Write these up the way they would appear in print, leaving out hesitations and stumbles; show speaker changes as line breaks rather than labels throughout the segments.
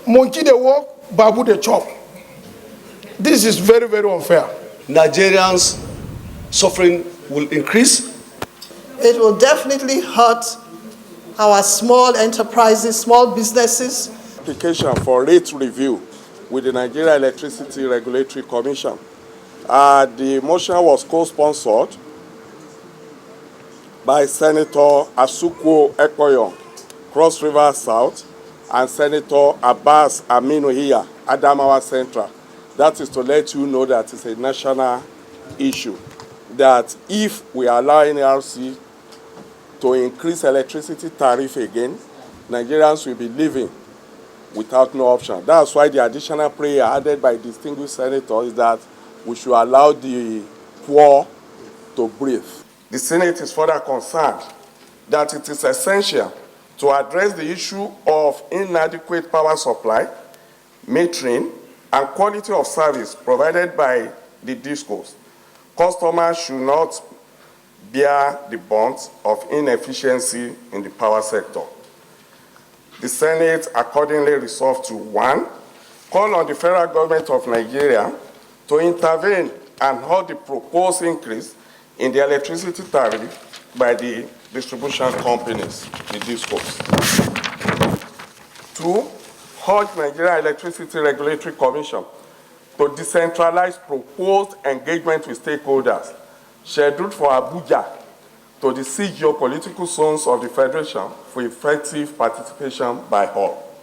Monkey they walk, babu they chop. This is very, very unfair.
Nigerians' suffering will increase.
It will definitely hurt our small enterprises, small businesses.
Application for rate review with the Nigeria Electricity Regulatory Commission. The motion was co-sponsored by Senator Asuquo Ekoyon, Cross River South, and Senator Abbas Iya Adamawa Central. That is to let you know that it's a national issue. That if we allow NERC to increase electricity tariff again, Nigerians will be living without no option. That's why the additional prayer added by distinguished senators is that we should allow the poor to breathe. The Senate is further concerned that it is essential to address the issue of inadequate power supply, metering, and quality of service provided by the DISCOs. Customers should not bear the brunt of inefficiency in the power sector. The Senate accordingly resolved to 1, call on the federal government of Nigeria to intervene and halt the proposed increase in the electricity tariff by the distribution companies, the DISCOs. 2, urge Nigeria Electricity Regulatory Commission to decentralize proposed engagement with stakeholders scheduled for Abuja to the 6 geopolitical zones of the Federation for effective participation by all.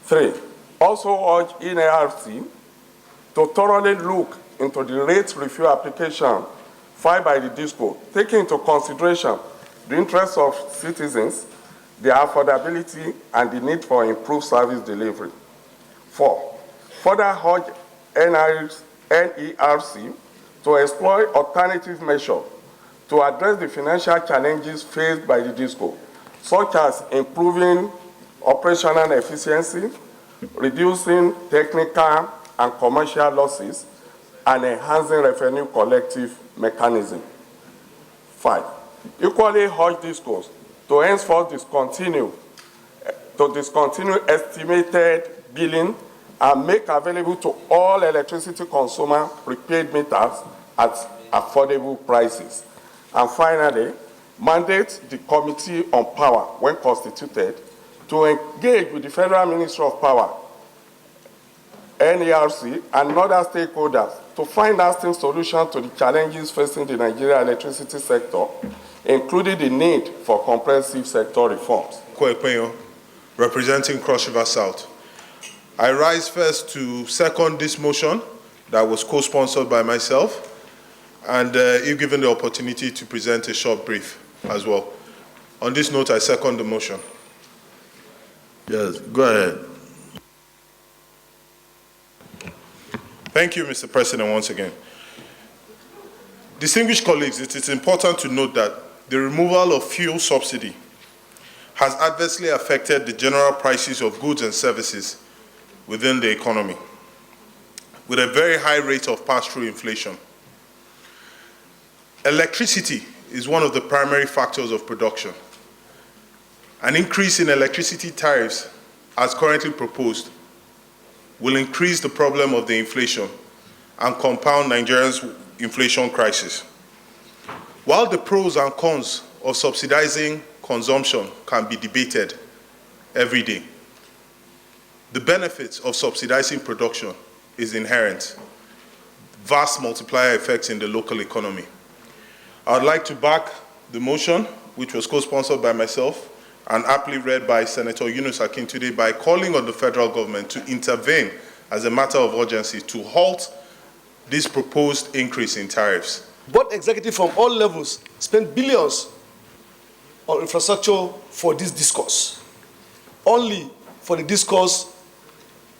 3, also urge NERC to thoroughly look into the rate review application filed by the DISCO, taking into consideration the interests of citizens, their affordability, and the need for improved service delivery. 4, further urge NERC to explore alternative measures to address the financial challenges faced by the DISCO, such as improving operational efficiency, reducing technical and commercial losses, and enhancing revenue collective mechanism. 5, equally urge DISCOs to henceforth discontinue estimated billing and make available to all electricity consumers prepaid meters at affordable prices. And finally, mandate the Committee on Power, when constituted, to engage with the Federal Ministry of Power, NERC, and other stakeholders to find lasting solutions to the challenges facing the Nigeria electricity sector, including the need for comprehensive sector reforms.
Kwekwenyo, representing Cross River South. I rise first to second this motion that was co-sponsored by myself, and if given the opportunity to present a short brief as well. On this note, I second the motion.
Yes, go ahead.
Thank you, Mr. President, once again. Distinguished colleagues, it is important to note that the removal of fuel subsidy has adversely affected the general prices of goods and services within the economy, with a very high rate of pass-through inflation. Electricity is one of the primary factors of production. An increase in electricity tariffs, as currently proposed, will increase the problem of the inflation and compound Nigeria's inflation crisis. While the pros and cons of subsidizing consumption can be debated every day, the benefits of subsidizing production is inherent. Vast multiplier effects in the local economy. I would like to back the motion, which was co-sponsored by myself and aptly read by Senator Yunus Akintunde, by calling on the federal government to intervene as a matter of urgency to halt this proposed increase in tariffs.
Both executives from all levels spend billions on infrastructure for this discourse. Only for the discourse,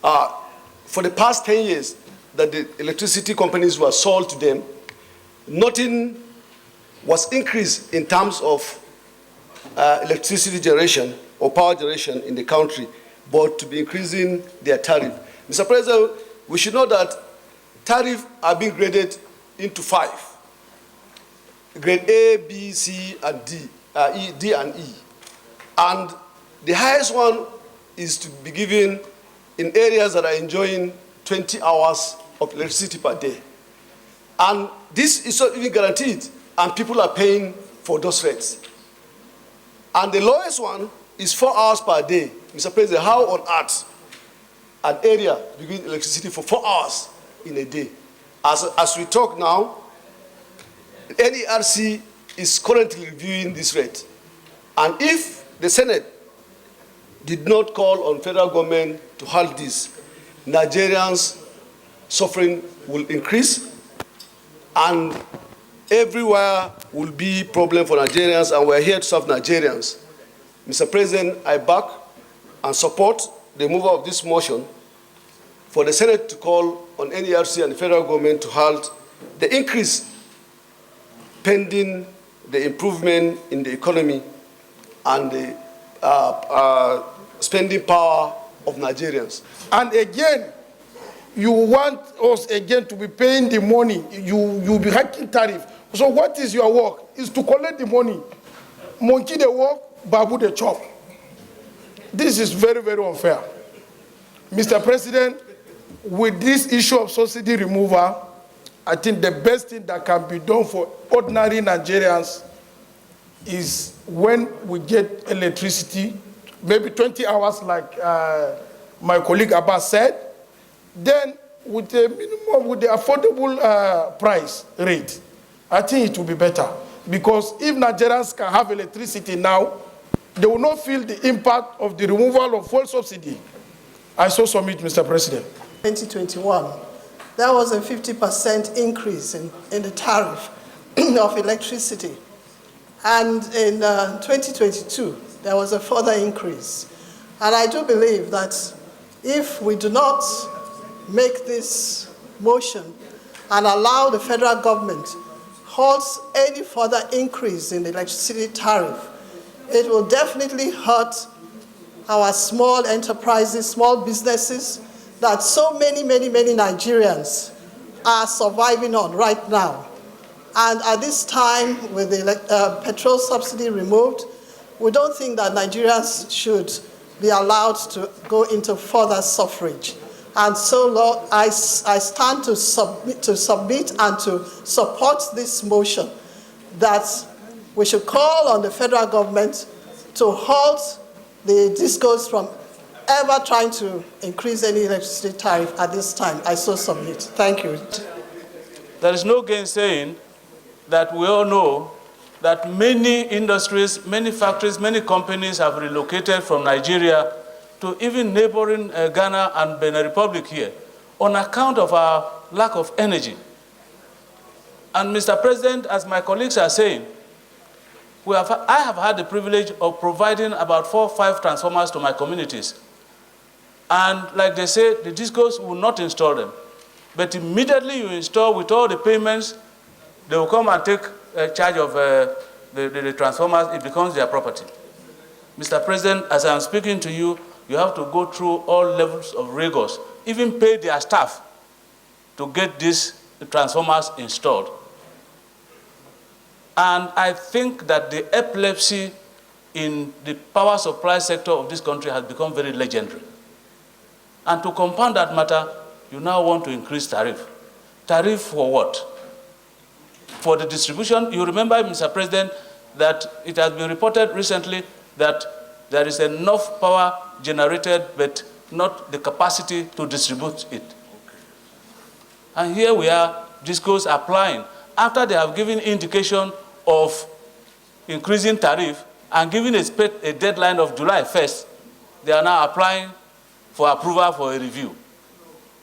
for the past 10 years that the electricity companies were sold to them, nothing was increased in terms of electricity generation or power generation in the country, but to be increasing their tariff. Mr. President, we should know that tariffs are being graded into 5. Grade A, B, C, and D, D and E. And the highest one is to be given in areas that are enjoying 20 hours of electricity per day. And this is not even guaranteed, and people are paying for those rates. And the lowest one is 4 hours per day. Mr. President, how on earth an area begin electricity for 4 hours in a day? As we talk now, NERC is currently reviewing this rate. And if the Senate did not call on federal government to halt this, Nigerians' suffering will increase, and everywhere will be problem for Nigerians, and we're here to serve Nigerians. Mr. President, I back and support the removal of this motion for the Senate to call on NERC and the federal government to halt the increase pending the improvement in the economy and the spending power of Nigerians.
And again, you want us again to be paying the money. You'll be hiking tariff. So what is your work? Is to collect the money. Monkey the work, babu the chop. This is very, very unfair. Mr. President, with this issue of subsidy removal, I think the best thing that can be done for ordinary Nigerians is when we get electricity, maybe 20 hours like my colleague Abbas said, then with the minimum, with the affordable price rate, I think it will be better. Because if Nigerians can have electricity now, they will not feel the impact of the removal of fuel subsidy. I so submit, Mr. President.
2021, there was a 50% increase in the tariff of electricity. And in 2022, there was a further increase. And I do believe that if we do not make this motion and allow the federal government halt any further increase in the electricity tariff, it will definitely hurt our small enterprises, small businesses that so many Nigerians are surviving on right now. And at this time, with the petrol subsidy removed, we don't think that Nigerians should be allowed to go into further suffrage. And so, Lord, I stand to submit and to support this motion that we should call on the federal government to halt the discourse from ever trying to increase any electricity tariff at this time. I so submit. Thank you.
There is no gainsaying that we all know that many industries, many factories, many companies have relocated from Nigeria to even neighboring Ghana and Benin Republic here on account of our lack of energy. And Mr. President, as my colleagues are saying, I have had the privilege of providing about 4 or 5 transformers to my communities. And like they say, the discos will not install them. But immediately you install with all the payments, they will come and take charge of the transformers. It becomes their property. Mr. President, as I'm speaking to you, you have to go through all levels of rigors, even pay their staff to get these transformers installed. And I think that the epilepsy in the power supply sector of this country has become very legendary. And to compound that matter, you now want to increase tariff. Tariff for what? For the distribution. You remember, Mr. President, that it has been reported recently that there is enough power generated, but not the capacity to distribute it. And here we are, discos applying. After they have given indication of increasing tariff and given a deadline of July 1st, they are now applying for approval for a review.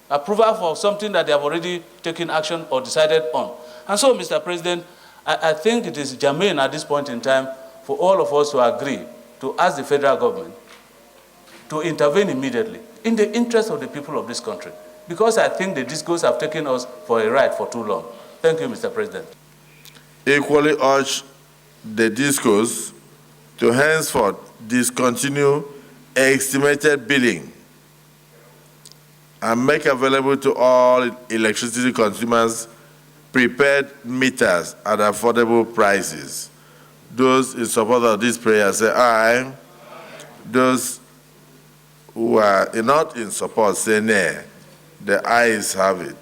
Approval for something that they have already taken action or decided on. And so, Mr. President, I think it is germane at this point in time for all of us to agree to ask the federal government to intervene immediately in the interest of the people of this country, because I think the discourse have taken us for a ride for too long. Thank you, Mr. President.
Equally urge the discourse to henceforth discontinue estimated billing and make available to all electricity consumers prepaid meters at affordable prices. Those in support of this prayer say aye. Those who are not in support say nay. The ayes have it.